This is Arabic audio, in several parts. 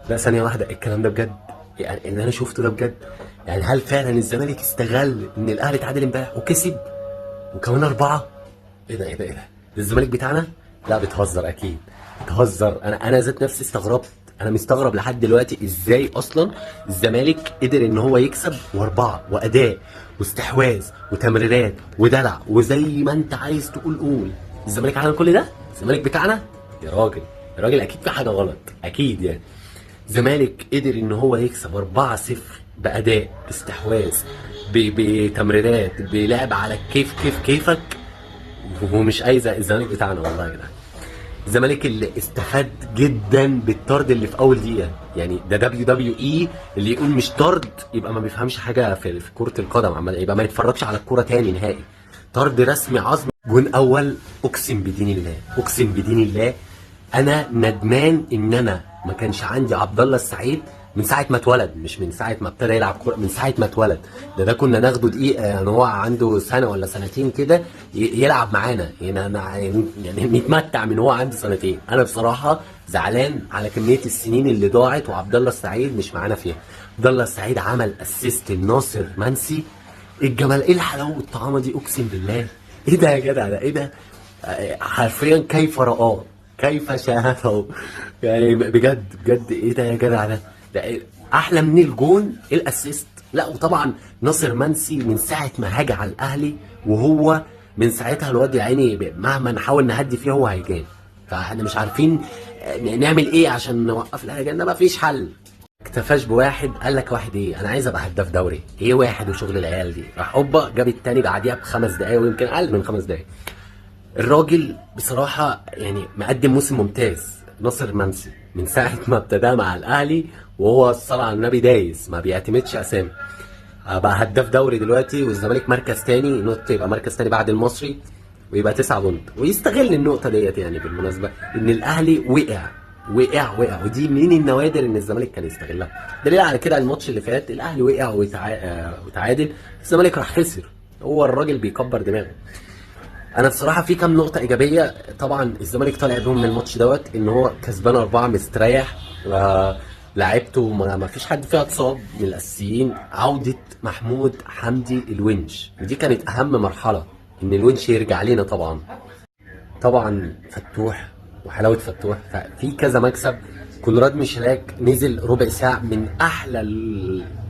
لا ثانية واحدة، الكلام ده بجد؟ يعني اللي انا شفته ده بجد؟ يعني هل فعلا الزمالك استغل ان الاهلي اتعادل امبارح وكسب وكمان اربعة؟ ايه ده ايه ده ايه ده؟ ده الزمالك بتاعنا؟ لا بتهزر اكيد، بتهزر. انا ذات نفسي استغربت. انا مستغرب لحد دلوقتي ازاي اصلا الزمالك قدر ان هو يكسب واربعة واداء واستحواذ وتمريرات ودلع وزي ما انت عايز تقول قول. الزمالك عمل كل ده؟ الزمالك بتاعنا؟ يا راجل، يا راجل اكيد في حاجة غلط اكيد يعني. زمالك قدر ان هو يكسب 4-0 باداء، باستحواذ، بتمريرات، بلعب على كيف كيفك، ومش اي زي الزمالك بتاعنا والله يا جدعان. الزمالك اللي استفاد جدا بالطرد اللي في اول دقيقه، يعني ده دبليو اي اللي يقول مش طرد يبقى ما بيفهمش حاجه في كره القدم، عمال يبقى ما يتفرجش على الكوره تاني نهائي. طرد رسمي عظمي، جون اول. اقسم بدين الله، اقسم بدين الله، انا ندمان ان انا ما كانش عندي عبد الله السعيد من ساعه ما اتولد، مش من ساعه ما ابتدى يلعب كوره، من ساعه ما اتولد. ده كنا ناخده دقيقه، يعني هو عنده سنه ولا سنتين كده يلعب معانا، يعني نتمتع من هو عنده سنتين. انا بصراحه زعلان على كميه السنين اللي ضاعت وعبد الله السعيد مش معانا فيها. عبد الله السعيد عمل اسيست لناصر منسي. الجمال، ايه الحلاوه والطعامه دي، اقسم بالله. ايه ده يا جدع، ده ايه ده؟ حرفيا كيف رآه، كيف شاهده، يعني بجد بجد ايه ده يا جدع ده إيه؟ احلى من الجون الاسيست. لا وطبعا ناصر منسي من ساعه ما هاجع على الاهلي وهو من ساعتها الواد يا عيني مهما نحاول نهدي فيه هو هيجان. فاحنا مش عارفين نعمل ايه عشان نوقف الهجان ده، مفيش حل. اكتفاش بواحد، قال لك واحد ايه، انا عايز ابقى هداف دوري. ايه واحد وشغل العيال دي؟ راح هوبا جاب التاني بعديها بخمس دقايق ويمكن اقل من 5 دقايق. الراجل بصراحة يعني مقدم موسم ممتاز. ناصر منسي من ساعة ما ابتدى مع الأهلي وهو الصلاة على النبي دايس، ما بيعتمدش أسامي. بقى هداف دوري دلوقتي، والزمالك مركز تاني، نقطة يبقى مركز تاني بعد المصري ويبقى 9 بونت، ويستغل النقطة ديت يعني بالمناسبة إن الأهلي وقع، ودي من النوادر إن الزمالك كان يستغلها. دليل على كده الماتش اللي فات الأهلي وقع وتعادل، الزمالك راح خسر. هو الراجل بيكبر دماغه. انا بصراحه في كام نقطه ايجابيه. طبعا الزمالك طالع بيهم من الماتش دوت ان هو كسبان 4 مستريح، لعيبته ما فيش حد فيها اتصاب من الاساسيين. عوده محمود حمدي الونش، ودي كانت اهم مرحله، ان الونش يرجع لنا. طبعا فتوح وحلاوه فتوح، ففي كذا مكسب. كونراد ميشيلاك نزل ربع ساعه، من احلى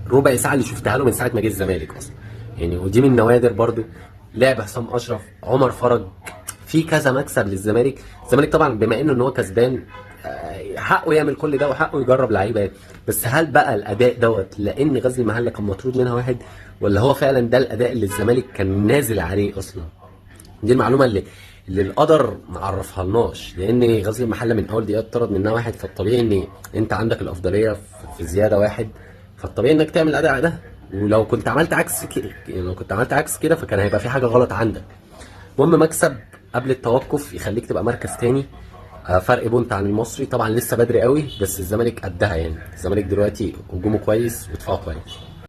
الربع ساعه اللي شفتها له من ساعه ما جه الزمالك اصلا يعني، ودي من النوادر برضو. لعب حسام اشرف، عمر فرج، في كذا مكسب للزمالك. الزمالك طبعا بما انه ان هو كسبان حقه يعمل كل ده وحقه يجرب لعيبه. بس هل بقى الاداء دوت لان غزل المحله كان مطرود منها واحد، ولا هو فعلا ده الاداء اللي الزمالك كان نازل عليه اصلا؟ دي المعلومه اللي القدر ما عرفها لناش، لان غزل المحله من اول دقيقه اتطرد منها واحد، فالطبيعي ان انت عندك الافضليه في زياده واحد، فالطبيعي انك تعمل اداء ده. ولو كنت عملت عكس كده، يعني لو كنت عملت عكس كده فكان هيبقى في حاجه غلط عندك. المهم مكسب قبل التوقف يخليك تبقى مركز تاني، فرق بونت عن المصري. طبعا لسه بدري قوي، بس الزمالك قدها يعني. الزمالك دلوقتي هجومه كويس ودفاعه كويس.